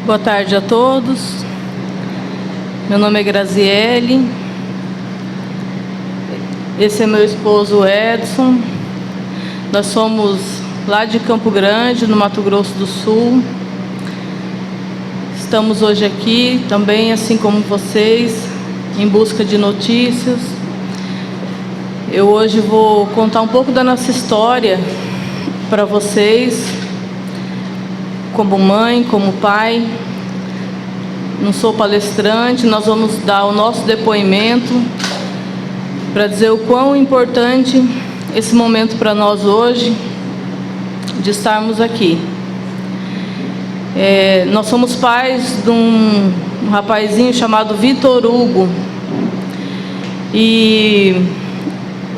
Boa tarde a todos. Meu nome é Graziele. Esse é meu esposo Edson. Nós somos lá de Campo Grande, no Mato Grosso do Sul. Estamos hoje aqui também, assim como vocês, em busca de notícias. Eu hoje vou contar um pouco da nossa história para vocês, como mãe, como pai. Não sou palestrante, nós vamos dar o nosso depoimento para dizer o quão importante esse momento para nós hoje, de estarmos aqui. Nós somos pais de um rapazinho chamado Vitor Hugo. E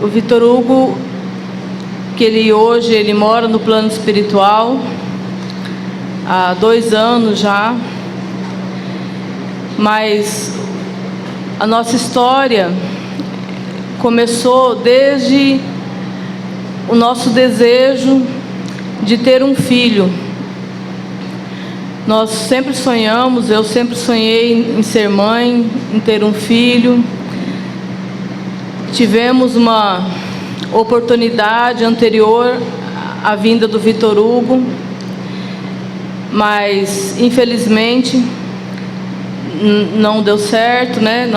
o Vitor Hugo, que hoje ele mora no plano espiritual, há 2 anos já, mas a nossa história começou desde o nosso desejo de ter um filho. Nós sempre sonhamos, eu sempre sonhei em ser mãe, em ter um filho. Tivemos uma oportunidade anterior à vinda do Vitor Hugo, mas infelizmente não deu certo, né?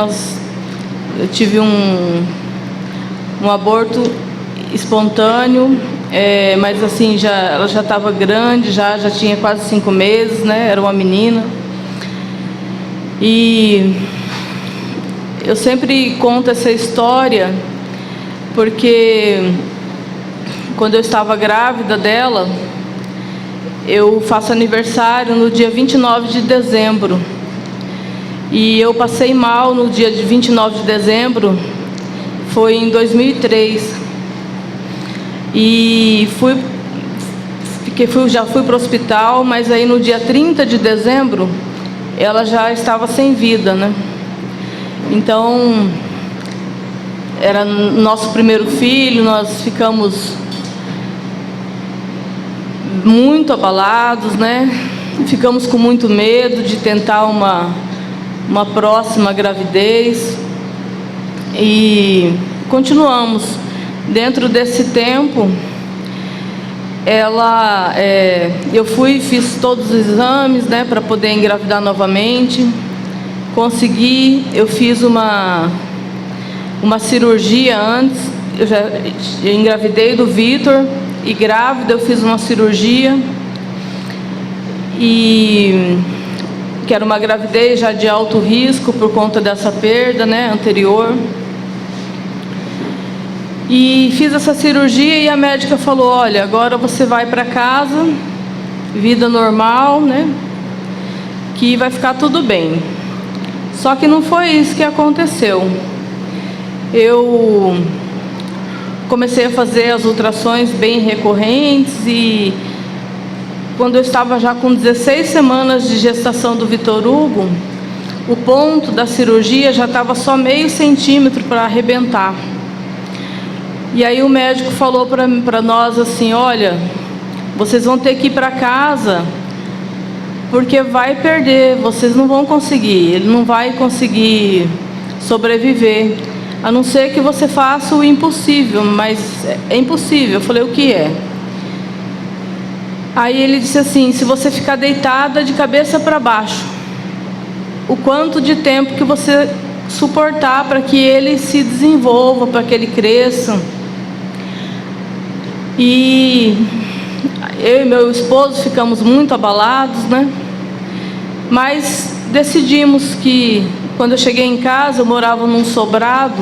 Eu tive um aborto espontâneo, mas assim, ela já estava grande, já tinha quase 5 meses, né? Era uma menina. E eu sempre conto essa história porque quando eu estava grávida dela, eu faço aniversário no dia 29 de dezembro. E eu passei mal no dia de 29 de dezembro, foi em 2003. E já fui para o hospital, mas aí no dia 30 de dezembro, ela já estava sem vida, né? Então, era nosso primeiro filho, nós ficamos muito abalados, né? Ficamos com muito medo de tentar uma próxima gravidez e continuamos. Dentro desse tempo, eu fiz todos os exames, né, para poder engravidar novamente. Consegui, eu fiz uma cirurgia antes, eu engravidei do Vitor, e grávida eu fiz uma cirurgia, que era uma gravidez já de alto risco por conta dessa perda, né, anterior. E fiz essa cirurgia e a médica falou: olha, agora você vai para casa, vida normal, né, que vai ficar tudo bem. Só que não foi isso que aconteceu. Eu comecei a fazer as ultrassons bem recorrentes e quando eu estava já com 16 semanas de gestação do Vitor Hugo, o ponto da cirurgia já estava só meio centímetro para arrebentar. E aí o médico falou para nós assim: olha, vocês vão ter que ir para casa, porque vai perder, vocês não vão conseguir, ele não vai conseguir sobreviver, a não ser que você faça o impossível. Mas é impossível. Eu falei: o que é? Aí ele disse assim: se você ficar deitada de cabeça para baixo, o quanto de tempo que você suportar para que ele se desenvolva, para que ele cresça. E eu e meu esposo ficamos muito abalados, né? Mas decidimos que, quando eu cheguei em casa, eu morava num sobrado.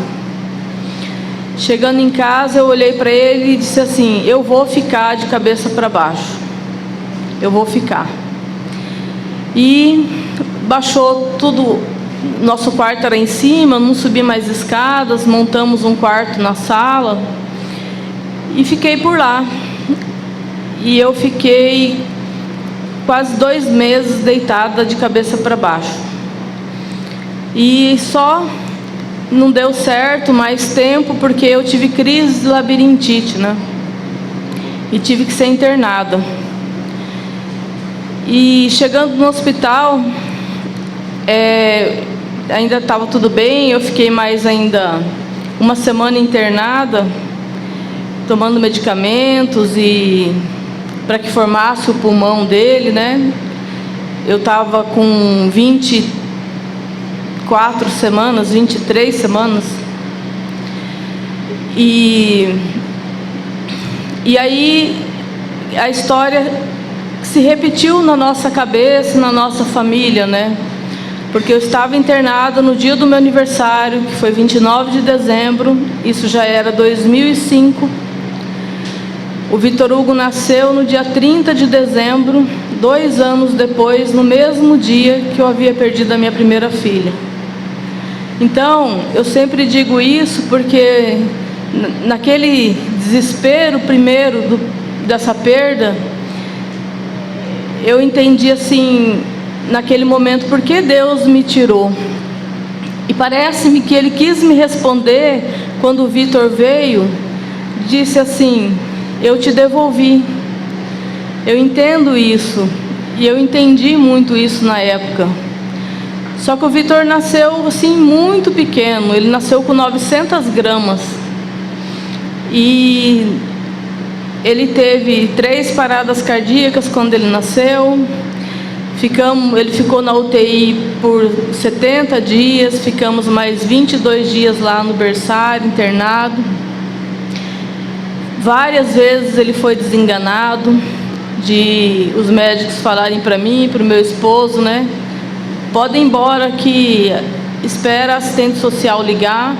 Chegando em casa, eu olhei para ele e disse assim: eu vou ficar de cabeça para baixo, eu vou ficar. E baixou tudo. Nosso quarto era em cima, não subi mais escadas, montamos um quarto na sala e fiquei por lá. E eu fiquei quase 2 meses deitada de cabeça para baixo. E só não deu certo mais tempo porque eu tive crise de labirintite, né? E tive que ser internada. E chegando no hospital, ainda estava tudo bem, eu fiquei mais ainda uma semana internada, tomando medicamentos e para que formasse o pulmão dele, né? Eu estava com 24 semanas, 23 semanas. E aí a história se repetiu na nossa cabeça, na nossa família, né? Porque eu estava internada no dia do meu aniversário, que foi 29 de dezembro, isso já era 2005. O Vitor Hugo nasceu no dia 30 de dezembro, 2 anos depois, no mesmo dia que eu havia perdido a minha primeira filha. Então, eu sempre digo isso porque naquele desespero primeiro dessa perda, eu entendi assim, naquele momento, por que Deus me tirou. E parece-me que Ele quis me responder quando o Vitor veio, disse assim: eu te devolvi. Eu entendo isso, e eu entendi muito isso na época. Só que o Vitor nasceu assim muito pequeno, ele nasceu com 900 gramas. E ele teve 3 paradas cardíacas quando ele nasceu. Ele ficou na UTI por 70 dias, ficamos mais 22 dias lá no berçário, internado. Várias vezes ele foi desenganado, de os médicos falarem para mim e para o meu esposo, né? Pode ir embora, que espera a assistente social ligar.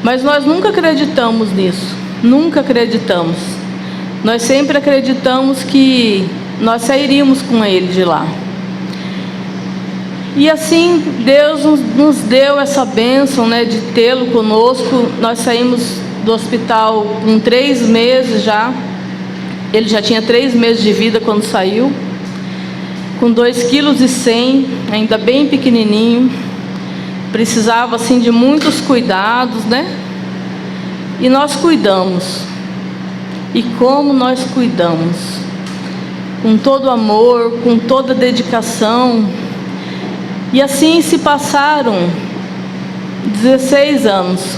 Mas nós nunca acreditamos nisso, nunca acreditamos. Nós sempre acreditamos que nós sairíamos com ele de lá. E assim, Deus nos deu essa bênção, né, de tê-lo conosco. Nós saímos do hospital com 3 meses já. Ele já tinha 3 meses de vida quando saiu, com 2,1 kg, ainda bem pequenininho. Precisava assim de muitos cuidados, né? E nós cuidamos. E como nós cuidamos? Com todo amor, com toda dedicação. E assim se passaram 16 anos.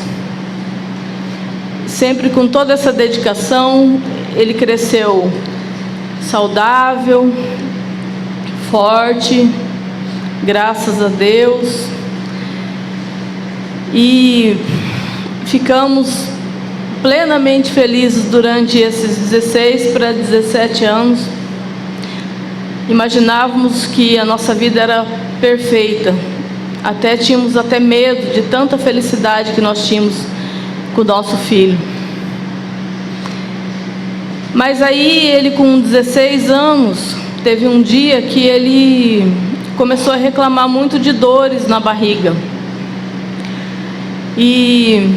Sempre com toda essa dedicação, ele cresceu saudável, forte, graças a Deus. E ficamos plenamente felizes durante esses 16 para 17 anos. Imaginávamos que a nossa vida era perfeita. Tínhamos até medo de tanta felicidade que nós tínhamos com o nosso filho. Mas aí ele, com 16 anos, teve um dia que ele começou a reclamar muito de dores na barriga. E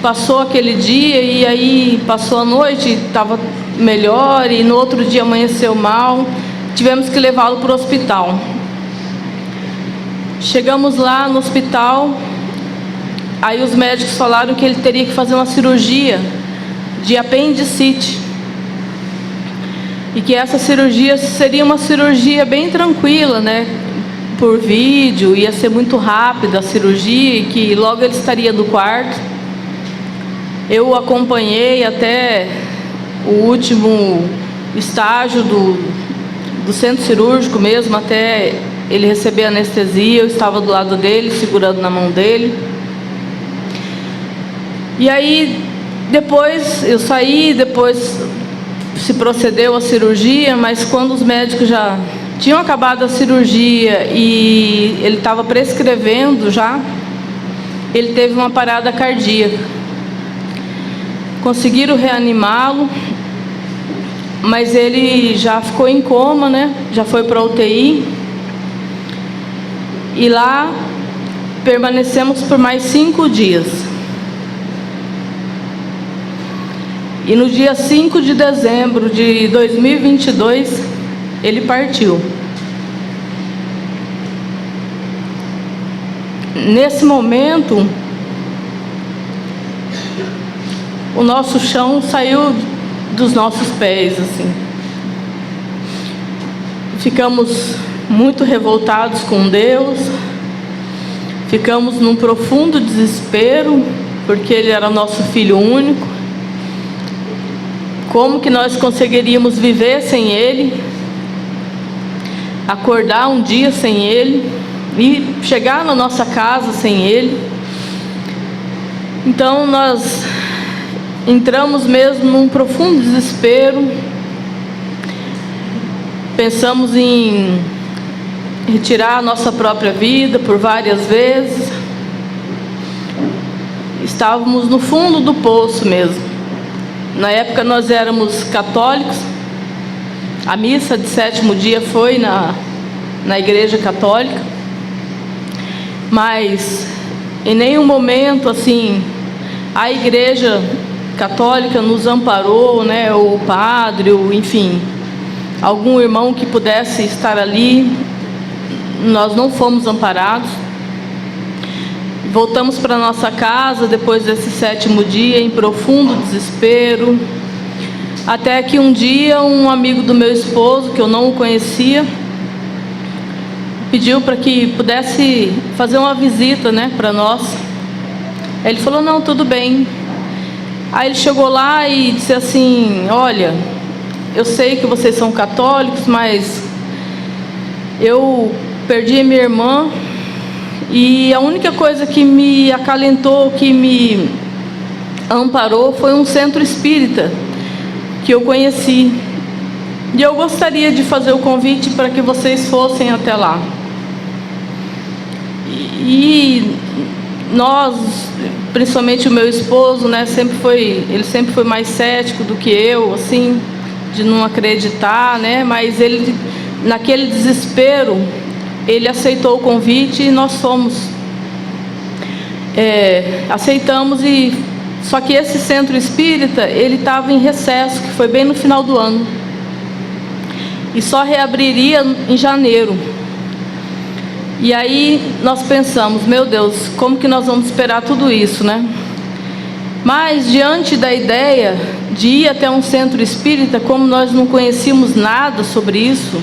passou aquele dia, e aí passou a noite, estava melhor, e no outro dia amanheceu mal. Tivemos que levá-lo para o hospital. Chegamos lá no hospital, aí os médicos falaram que ele teria que fazer uma cirurgia de apendicite. E que essa cirurgia seria uma cirurgia bem tranquila, né? Por vídeo, ia ser muito rápida a cirurgia, e que logo ele estaria no quarto. Eu o acompanhei até o último estágio do centro cirúrgico mesmo, até ele receber anestesia. Eu estava do lado dele, segurando na mão dele. E aí, depois eu saí, depois se procedeu a cirurgia, mas quando os médicos já tinham acabado a cirurgia e ele estava prescrevendo já, ele teve uma parada cardíaca. Conseguiram reanimá-lo, mas ele já ficou em coma, né? Já foi para a UTI. E lá permanecemos por mais 5 dias. E no dia 5 de dezembro de 2022, ele partiu. Nesse momento, o nosso chão saiu dos nossos pés, assim. ficamos muito revoltados com Deus, ficamos num profundo desespero, porque Ele era nosso filho único. Como que nós conseguiríamos viver sem Ele, acordar um dia sem Ele e chegar na nossa casa sem Ele? Então nós entramos mesmo num profundo desespero, pensamos em retirar a nossa própria vida por várias vezes. Estávamos no fundo do poço mesmo. Na época nós éramos católicos, a missa de 7º dia foi na igreja católica, mas em nenhum momento assim a igreja católica nos amparou, né, ou o padre, ou enfim, algum irmão que pudesse estar ali. Nós não fomos amparados. Voltamos para nossa casa depois desse 7º dia em profundo desespero, até que um dia um amigo do meu esposo, que eu não o conhecia, pediu para que pudesse fazer uma visita, né, para nós. Ele falou: não, tudo bem. Aí ele chegou lá e disse assim: olha, eu sei que vocês são católicos, mas eu perdi a minha irmã, e a única coisa que me acalentou, que me amparou, foi um centro espírita que eu conheci, e eu gostaria de fazer o convite para que vocês fossem até lá. E nós, principalmente o meu esposo, né, ele sempre foi mais cético do que eu, assim, de não acreditar, né, mas ele, naquele desespero, ele aceitou o convite e nós fomos. Aceitamos, e só que esse centro espírita, ele estava em recesso, que foi bem no final do ano, e só reabriria em janeiro. E aí nós pensamos: meu Deus, como que nós vamos esperar tudo isso, né? Mas diante da ideia de ir até um centro espírita, como nós não conhecíamos nada sobre isso,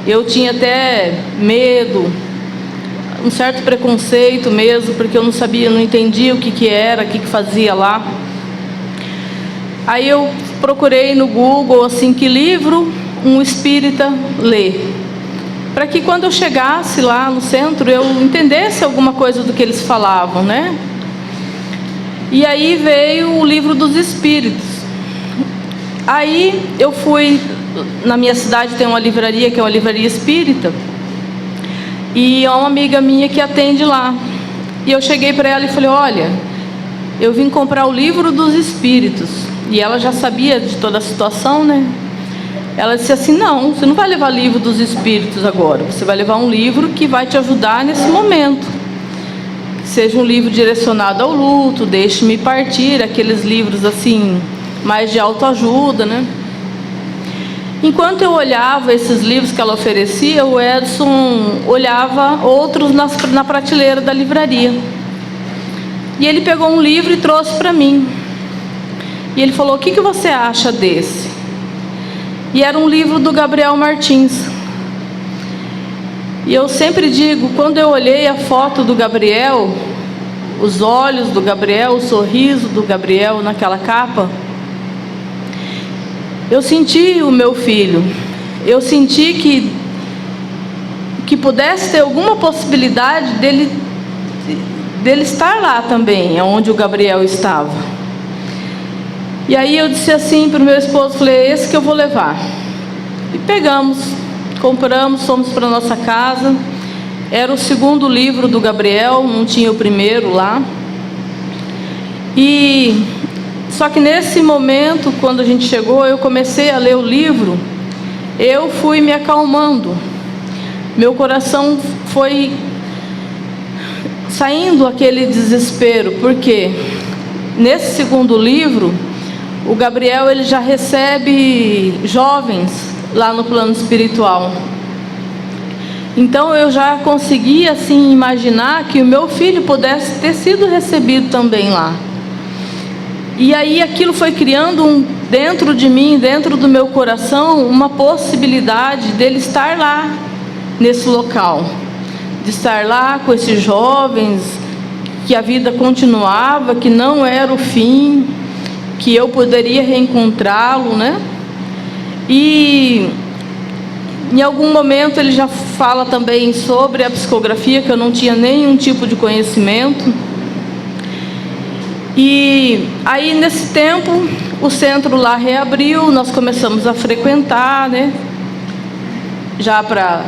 eu tinha até medo, um certo preconceito mesmo, porque eu não sabia, não entendia o que era, o que fazia lá. Aí eu procurei no Google, assim, que livro um espírita lê, para que quando eu chegasse lá no centro eu entendesse alguma coisa do que eles falavam, né? E aí veio o Livro dos Espíritos. Aí eu fui, na minha cidade tem uma livraria, que é uma livraria espírita, e é uma amiga minha que atende lá. E eu cheguei para ela e falei: olha, eu vim comprar o Livro dos Espíritos. E ela já sabia de toda a situação, né? Ela disse assim: não, você não vai levar Livro dos Espíritos agora, você vai levar um livro que vai te ajudar nesse momento, que seja um livro direcionado ao luto, Deixe-me Partir, aqueles livros assim, mais de autoajuda, né? Enquanto eu olhava esses livros que ela oferecia, o Edson olhava outros na prateleira da livraria. E ele pegou um livro e trouxe para mim. E ele falou: o que você acha desse? E era um livro do Gabriel Martins. E eu sempre digo, quando eu olhei a foto do Gabriel, os olhos do Gabriel, o sorriso do Gabriel naquela capa, eu senti o meu filho. Eu senti que pudesse ter alguma possibilidade dele estar lá também, onde o Gabriel estava. E aí eu disse assim para o meu esposo, falei: é esse que eu vou levar. E pegamos, compramos, fomos para nossa casa. Era o segundo livro do Gabriel, não tinha o primeiro lá. E só que nesse momento, quando a gente chegou, eu comecei a ler o livro, eu fui me acalmando. Meu coração foi saindo aquele desespero, porque nesse segundo livro, o Gabriel, ele já recebe jovens lá no plano espiritual. Então eu já conseguia assim imaginar que o meu filho pudesse ter sido recebido também lá. E aí aquilo foi criando dentro de mim, dentro do meu coração, uma possibilidade dele estar lá, nesse local. De estar lá com esses jovens, que a vida continuava, que não era o fim, que eu poderia reencontrá-lo, né? E em algum momento ele já fala também sobre a psicografia, que eu não tinha nenhum tipo de conhecimento. E aí nesse tempo o centro lá reabriu, nós começamos a frequentar, né? Já para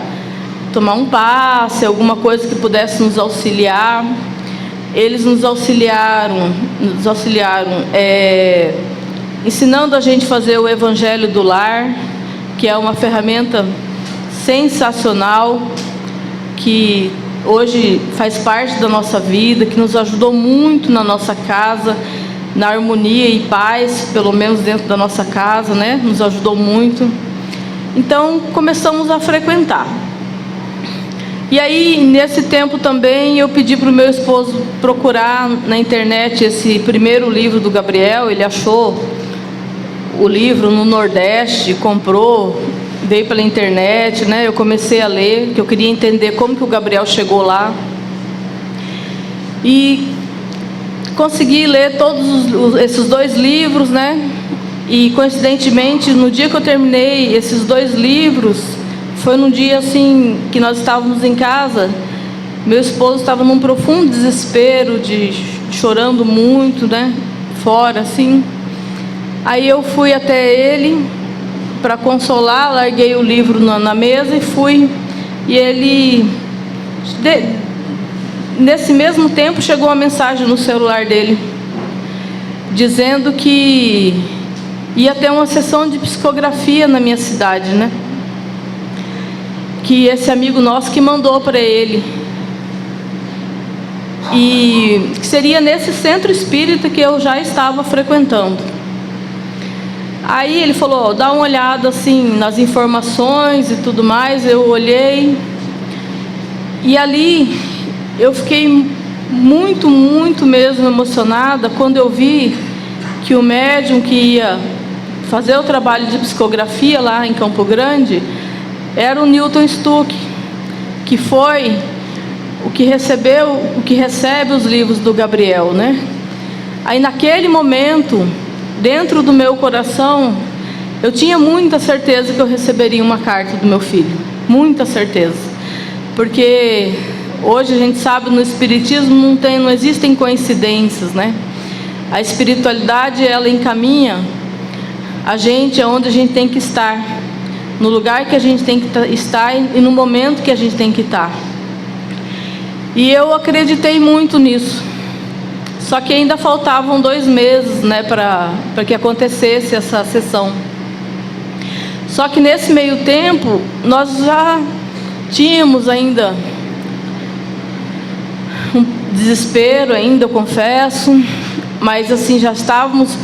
tomar um passe, alguma coisa que pudesse nos auxiliar. Eles nos auxiliaram, ensinando a gente a fazer o Evangelho do Lar, que é uma ferramenta sensacional, que hoje faz parte da nossa vida, que nos ajudou muito na nossa casa, na harmonia e paz, pelo menos dentro da nossa casa, né? Nos ajudou muito. Então começamos a frequentar. E aí nesse tempo também eu pedi para o meu esposo procurar na internet esse primeiro livro do Gabriel. Ele achou o livro no Nordeste, comprou, veio pela internet, né? Eu comecei a ler, que eu queria entender como que o Gabriel chegou lá. E consegui ler todos esses 2 livros, né? E coincidentemente, no dia que eu terminei esses 2 livros, foi num dia assim que nós estávamos em casa. Meu esposo estava num profundo desespero, chorando muito, né? Fora assim. Aí eu fui até ele para consolar, larguei o livro na mesa e fui. E ele, nesse mesmo tempo, chegou uma mensagem no celular dele, dizendo que ia ter uma sessão de psicografia na minha cidade, né? Que esse amigo nosso que mandou para ele. E que seria nesse centro espírita que eu já estava frequentando. Aí ele falou, dá uma olhada assim nas informações e tudo mais. Eu olhei e ali eu fiquei muito, muito mesmo emocionada quando eu vi que o médium que ia fazer o trabalho de psicografia lá em Campo Grande era o Newton Stuck, que foi o que recebe os livros do Gabriel, né? Aí naquele momento, dentro do meu coração, eu tinha muita certeza que eu receberia uma carta do meu filho, muita certeza, porque hoje a gente sabe, no espiritismo não existem coincidências, né? A espiritualidade, ela encaminha a gente aonde a gente tem que estar, no lugar que a gente tem que estar e no momento que a gente tem que estar. E eu acreditei muito nisso. Só que ainda faltavam 2 meses, né, para que acontecesse essa sessão. Só que nesse meio tempo, nós já tínhamos ainda um desespero ainda, eu confesso, mas assim, já estávamos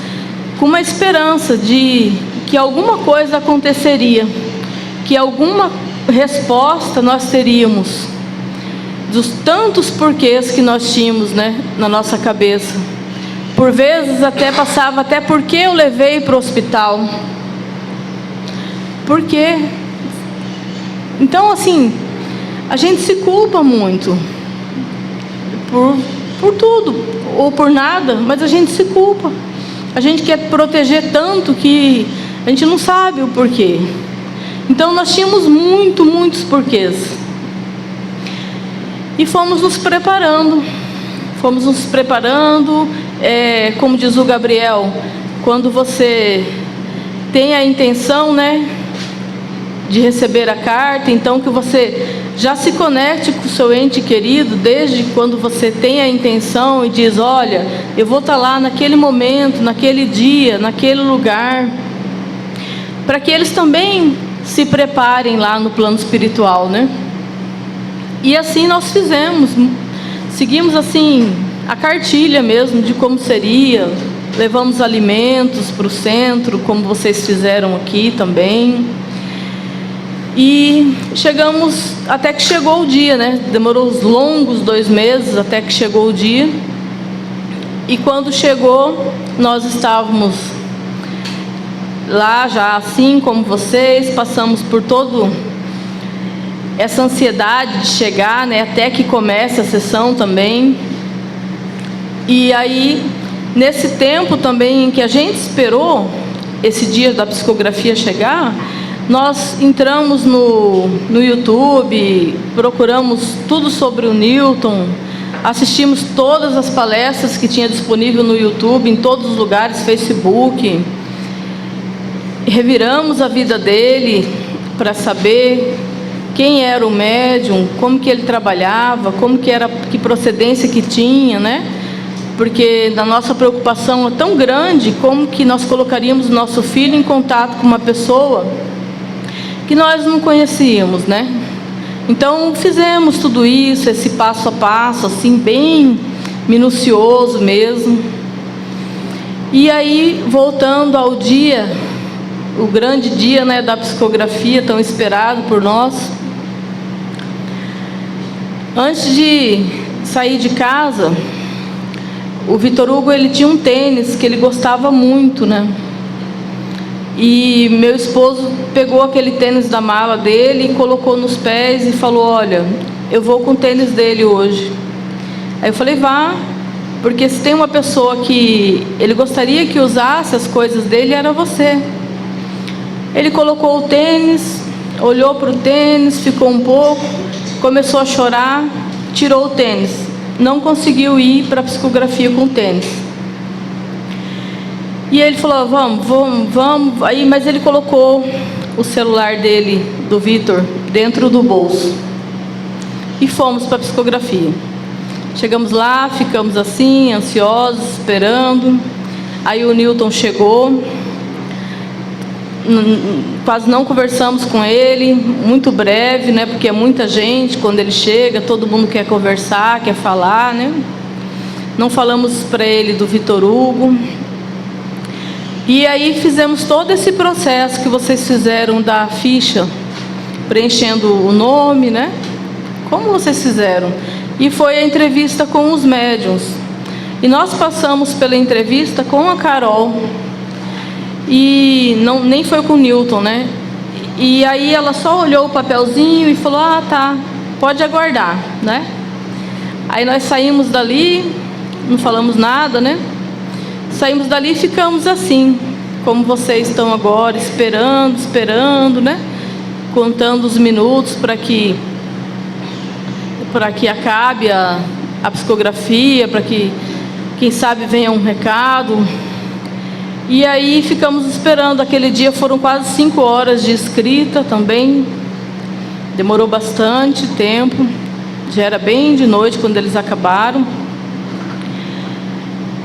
com uma esperança de que alguma coisa aconteceria, que alguma resposta nós teríamos dos tantos porquês que nós tínhamos, né, na nossa cabeça. Por vezes até passava até por que eu levei para o hospital. Por quê? Então assim, a gente se culpa muito por tudo ou por nada, mas a gente se culpa. A gente quer proteger tanto que a gente não sabe o porquê. Então nós tínhamos muitos porquês. E fomos nos preparando, como diz o Gabriel, quando você tem a intenção, né, de receber a carta, então que você já se conecte com o seu ente querido, desde quando você tem a intenção e diz, olha, eu vou estar lá naquele momento, naquele dia, naquele lugar, para que eles também se preparem lá no plano espiritual, né? E assim nós fizemos, seguimos assim a cartilha mesmo de como seria, levamos alimentos para o centro, como vocês fizeram aqui também. E chegamos, até que chegou o dia, né? Demorou os longos 2 meses até que chegou o dia. E quando chegou, nós estávamos lá já, assim como vocês, passamos por todo essa ansiedade de chegar, né, até que comece a sessão também. E aí, nesse tempo também em que a gente esperou esse dia da psicografia chegar, nós entramos no YouTube, procuramos tudo sobre o Newton, assistimos todas as palestras que tinha disponível no YouTube, em todos os lugares, Facebook, reviramos a vida dele para saber quem era o médium, como que ele trabalhava, como que era, que procedência que tinha, né? Porque a nossa preocupação é tão grande, como que nós colocaríamos o nosso filho em contato com uma pessoa que nós não conhecíamos, né? Então fizemos tudo isso, esse passo a passo, assim, bem minucioso mesmo. E aí, voltando ao dia, o grande dia, né, da psicografia, tão esperado por nós. Antes de sair de casa, o Vitor Hugo, ele tinha um tênis que ele gostava muito, né? E meu esposo pegou aquele tênis da mala dele e colocou nos pés e falou: olha, eu vou com o tênis dele hoje. Aí eu falei: vá, porque se tem uma pessoa que ele gostaria que usasse as coisas dele, era você. Ele colocou o tênis, olhou para o tênis, ficou um pouco, começou a chorar, tirou o tênis. Não conseguiu ir para a psicografia com o tênis. E ele falou: vamos. Aí, mas ele colocou o celular dele, do Vitor, dentro do bolso. E fomos para a psicografia. Chegamos lá, ficamos assim, ansiosos, esperando. Aí o Newton chegou. Quase não conversamos com ele, muito breve, né? Porque é muita gente, quando ele chega, todo mundo quer conversar, quer falar, né? Não falamos para ele do Vitor Hugo. E aí fizemos todo esse processo que vocês fizeram da ficha, preenchendo o nome, né? Como vocês fizeram? E foi a entrevista com os médiuns. E nós passamos pela entrevista com a Carol. E não, nem foi com o Newton, né? E aí ela só olhou o papelzinho e falou: ah, tá, pode aguardar, né? Aí nós saímos dali, não falamos nada, né? Saímos dali e ficamos assim, como vocês estão agora, esperando, né? Contando os minutos para que acabe a psicografia, para que, quem sabe, venha um recado. E aí ficamos esperando. Aquele dia foram quase 5 horas de escrita também. Demorou bastante tempo. Já era bem de noite quando eles acabaram.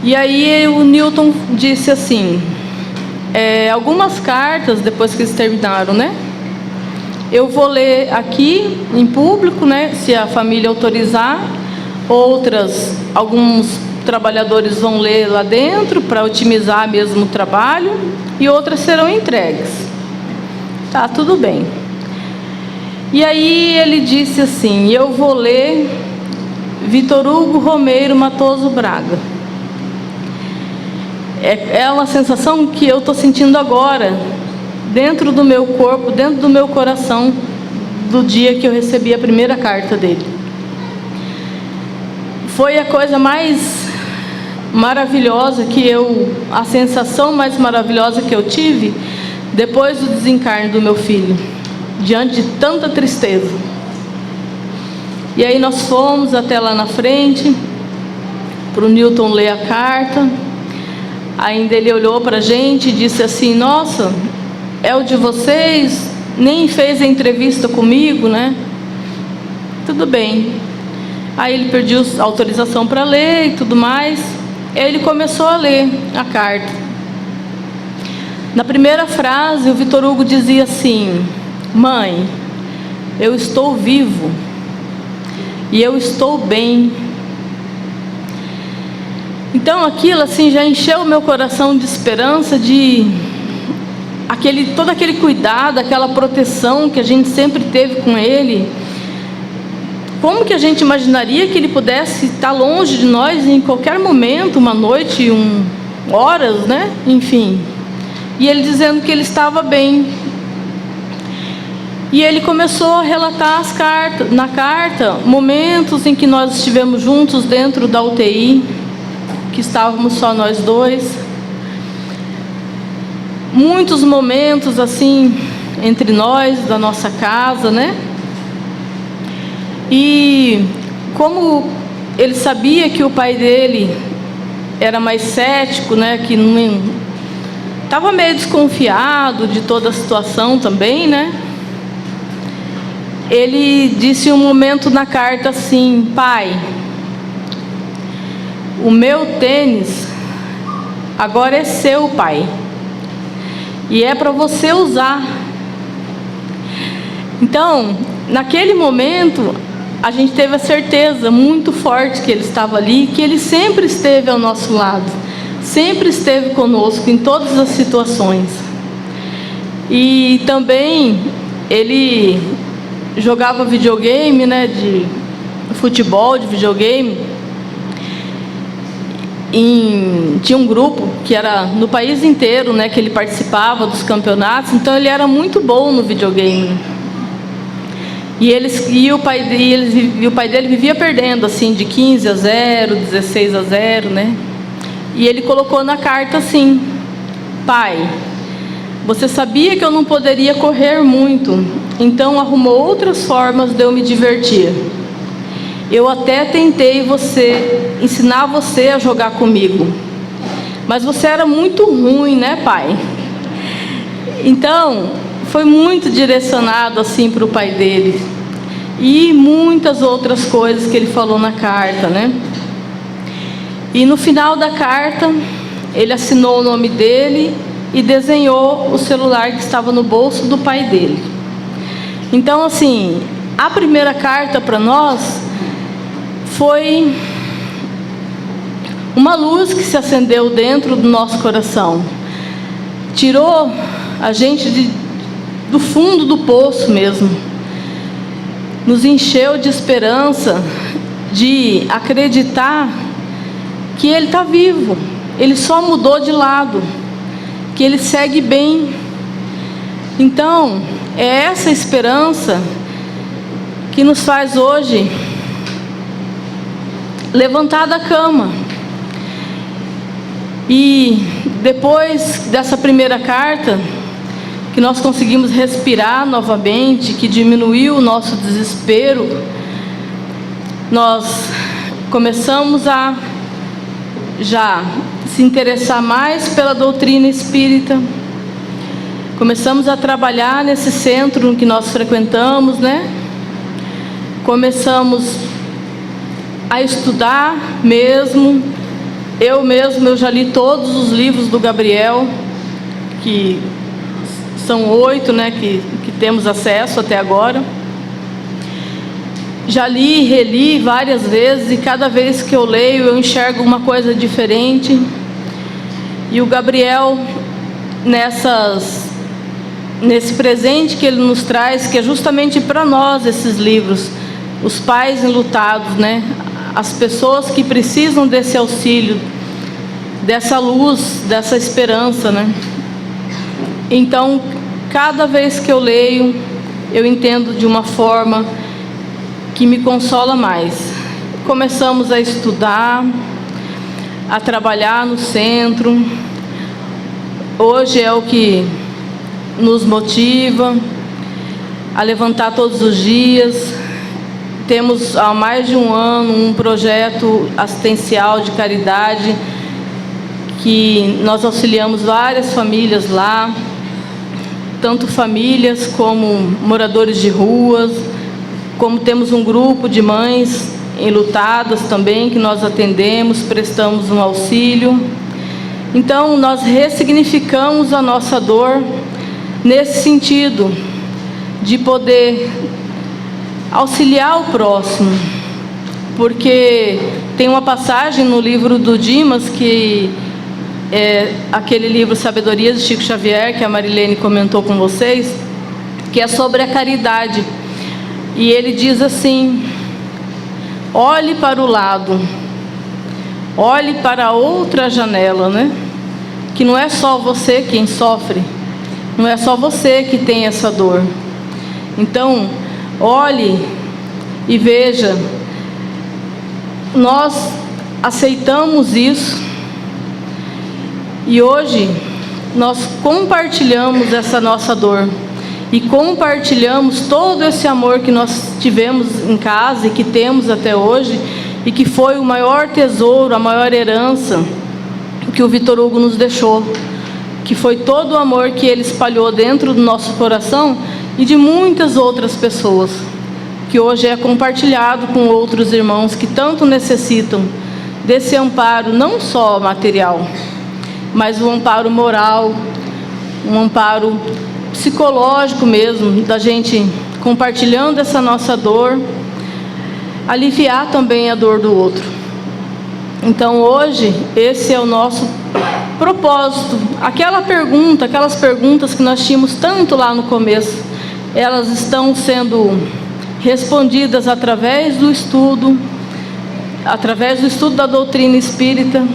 E aí o Newton disse assim: algumas cartas, depois que eles terminaram, né? Eu vou ler aqui em público, né? Se a família autorizar. Outras, alguns trabalhadores vão ler lá dentro para otimizar mesmo o trabalho, e outras serão entregues. Tá, tudo bem. E aí ele disse assim: eu vou ler Vitor Hugo Romeiro Matoso Braga. É uma sensação que eu estou sentindo agora, dentro do meu corpo, dentro do meu coração, do dia que eu recebi a primeira carta dele. Foi a coisa mais maravilhosa a sensação mais maravilhosa que eu tive depois do desencarne do meu filho, diante de tanta tristeza. E aí nós fomos até lá na frente para o Newton ler a carta. Ainda ele olhou para a gente e disse assim: nossa, é o de vocês? Nem fez a entrevista comigo, né? Tudo bem. Aí ele pediu autorização para ler e tudo mais. Ele começou a ler a carta. Na primeira frase, o Vitor Hugo dizia assim: mãe, eu estou vivo e eu estou bem. Então aquilo assim já encheu o meu coração de esperança, de todo aquele cuidado, aquela proteção que a gente sempre teve com ele. como que a gente imaginaria que ele pudesse estar longe de nós em qualquer momento, uma noite, horas, né? Enfim. E ele dizendo que ele estava bem. E ele começou a relatar na carta momentos em que nós estivemos juntos dentro da UTI, que estávamos só nós dois. Muitos momentos assim entre nós, da nossa casa, né? E como ele sabia que o pai dele era mais cético, né? Que não estava meio desconfiado de toda a situação também, né? Ele disse um momento na carta assim: pai, o meu tênis agora é seu, pai, e é para você usar. Então, naquele momento, a gente teve a certeza muito forte que ele estava ali, que ele sempre esteve ao nosso lado, sempre esteve conosco em todas as situações. E também ele jogava videogame, né, de futebol, de videogame. Tinha um grupo que era no país inteiro, né, que ele participava dos campeonatos, então ele era muito bom no videogame. E o pai dele vivia perdendo, assim, de 15-0, 16-0, né? E ele colocou na carta assim: pai, você sabia que eu não poderia correr muito, então arrumou outras formas de eu me divertir. Eu até tentei ensinar você a jogar comigo, mas você era muito ruim, né, pai? Então, foi muito direcionado assim para o pai dele. E muitas outras coisas que ele falou na carta, né? E no final da carta, ele assinou o nome dele e desenhou o celular que estava no bolso do pai dele. Então, assim, a primeira carta para nós foi uma luz que se acendeu dentro do nosso coração. Tirou a gente do fundo do poço mesmo. Nos encheu de esperança, de acreditar que ele está vivo. Ele só mudou de lado, que ele segue bem. Então, é essa esperança que nos faz hoje levantar da cama. E depois dessa primeira carta, que nós conseguimos respirar novamente, que diminuiu o nosso desespero, nós começamos a já se interessar mais pela doutrina espírita. Começamos a trabalhar nesse centro que nós frequentamos, né? Começamos a estudar mesmo. Eu já li todos os livros do Gabriel, que são 8, né, que temos acesso até agora. Já li e reli várias vezes, e cada vez que eu leio, eu enxergo uma coisa diferente. E o Gabriel, nesse presente que ele nos traz, que é justamente para nós esses livros, os pais enlutados, né, as pessoas que precisam desse auxílio, dessa luz, dessa esperança, né? Então, cada vez que eu leio, eu entendo de uma forma que me consola mais. Começamos a estudar, a trabalhar no centro. Hoje é o que nos motiva a levantar todos os dias. Temos há mais de um ano um projeto assistencial de caridade, que nós auxiliamos várias famílias lá, tanto famílias como moradores de ruas, como temos um grupo de mães enlutadas também, que nós atendemos, prestamos um auxílio. Então, nós ressignificamos a nossa dor nesse sentido, de poder auxiliar o próximo, porque tem uma passagem no livro do Dimas, que é aquele livro Sabedoria de Chico Xavier, que a Marilene comentou com vocês, que é sobre a caridade. E ele diz assim: olhe para o lado, olhe para outra janela, né? Que não é só você quem sofre, não é só você que tem essa dor. Então, olhe e veja, nós aceitamos isso e hoje nós compartilhamos essa nossa dor e compartilhamos todo esse amor que nós tivemos em casa e que temos até hoje, e que foi o maior tesouro, a maior herança que o Vitor Hugo nos deixou, que foi todo o amor que ele espalhou dentro do nosso coração e de muitas outras pessoas, que hoje é compartilhado com outros irmãos que tanto necessitam desse amparo, não só material, mas o amparo moral, um amparo psicológico mesmo, da gente compartilhando essa nossa dor, aliviar também a dor do outro. Então hoje, esse é o nosso propósito. Aquelas perguntas que nós tínhamos tanto lá no começo, elas estão sendo respondidas através do estudo da doutrina espírita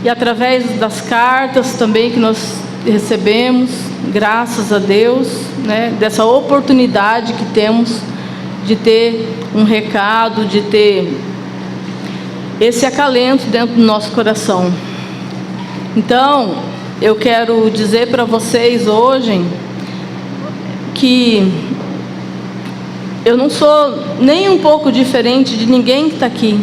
e através das cartas também que nós recebemos, graças a Deus, né, dessa oportunidade que temos de ter um recado, de ter esse acalento dentro do nosso coração. Então, eu quero dizer para vocês hoje que eu não sou nem um pouco diferente de ninguém que está aqui.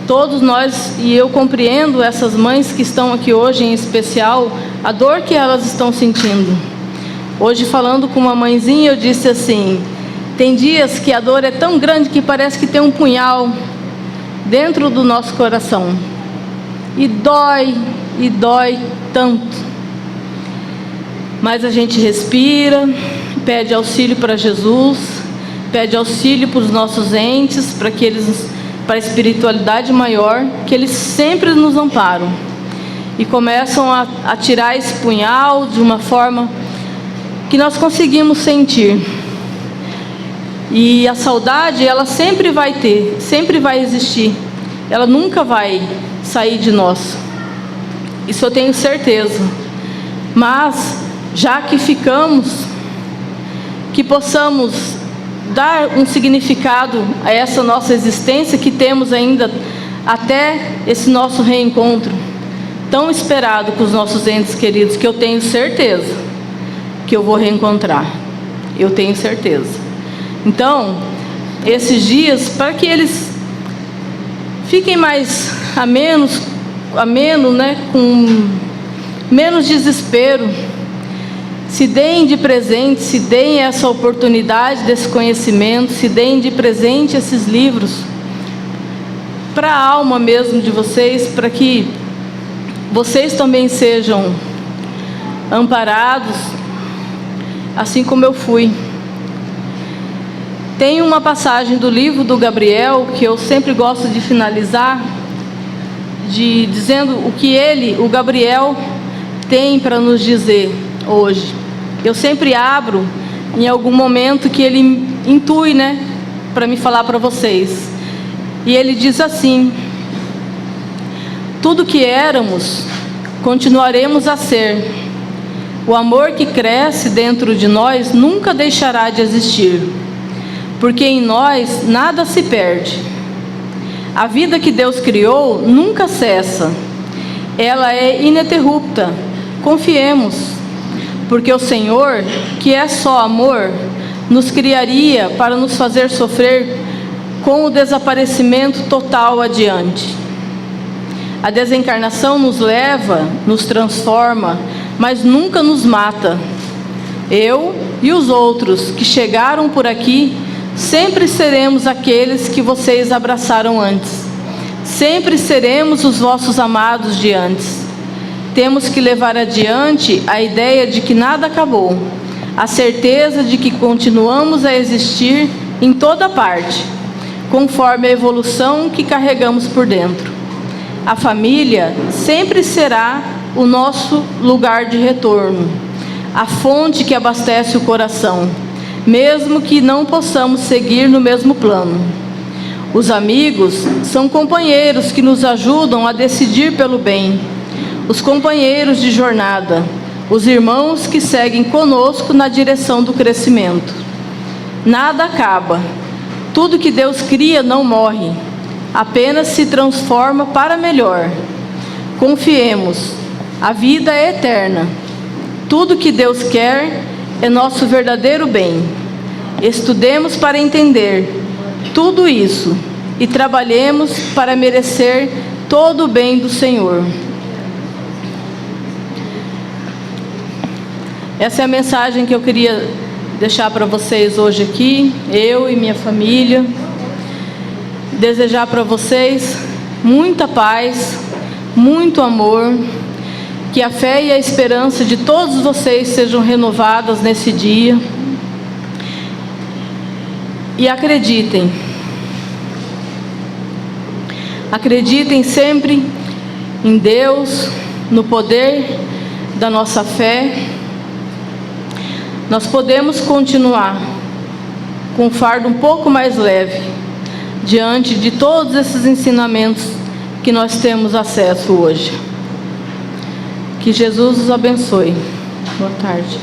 Todos nós, e eu compreendo essas mães que estão aqui hoje em especial, a dor que elas estão sentindo. Hoje, falando com uma mãezinha, eu disse assim: tem dias que a dor é tão grande que parece que tem um punhal dentro do nosso coração. E dói tanto. Mas a gente respira, pede auxílio para Jesus, pede auxílio para os nossos entes, para a espiritualidade maior, que eles sempre nos amparam. E começam a tirar esse punhal de uma forma que nós conseguimos sentir. E a saudade, ela sempre vai ter, sempre vai existir. Ela nunca vai sair de nós. Isso eu tenho certeza. Mas, já que ficamos, que possamos dar um significado a essa nossa existência que temos ainda até esse nosso reencontro tão esperado com os nossos entes queridos, que eu tenho certeza que eu vou reencontrar. Eu tenho certeza. Então, esses dias, para que eles fiquem mais ameno, né, com menos desespero, se deem de presente, se deem essa oportunidade desse conhecimento, se deem de presente esses livros para a alma mesmo de vocês, para que vocês também sejam amparados, assim como eu fui. Tem uma passagem do livro do Gabriel que eu sempre gosto de finalizar, dizendo o que o Gabriel, tem para nos dizer hoje. Eu sempre abro em algum momento que ele intui, né, para me falar para vocês. E ele diz assim: tudo que éramos, continuaremos a ser. O amor que cresce dentro de nós nunca deixará de existir, porque em nós nada se perde. A vida que Deus criou nunca cessa. Ela é ininterrupta. Confiemos, porque o Senhor, que é só amor, nos criaria para nos fazer sofrer com o desaparecimento total adiante. A desencarnação nos leva, nos transforma, mas nunca nos mata. Eu e os outros que chegaram por aqui sempre seremos aqueles que vocês abraçaram antes. Sempre seremos os vossos amados de antes. Temos que levar adiante a ideia de que nada acabou, a certeza de que continuamos a existir em toda parte, conforme a evolução que carregamos por dentro. A família sempre será o nosso lugar de retorno, a fonte que abastece o coração, mesmo que não possamos seguir no mesmo plano. Os amigos são companheiros que nos ajudam a decidir pelo bem. Os companheiros de jornada, os irmãos que seguem conosco na direção do crescimento. Nada acaba. Tudo que Deus cria não morre, apenas se transforma para melhor. Confiemos, a vida é eterna. Tudo que Deus quer é nosso verdadeiro bem. Estudemos para entender tudo isso e trabalhemos para merecer todo o bem do Senhor. Essa é a mensagem que eu queria deixar para vocês hoje aqui, eu e minha família. Desejar para vocês muita paz, muito amor, que a fé e a esperança de todos vocês sejam renovadas nesse dia. E acreditem sempre em Deus, no poder da nossa fé. Nós podemos continuar com um fardo um pouco mais leve, diante de todos esses ensinamentos que nós temos acesso hoje. Que Jesus os abençoe. Boa tarde.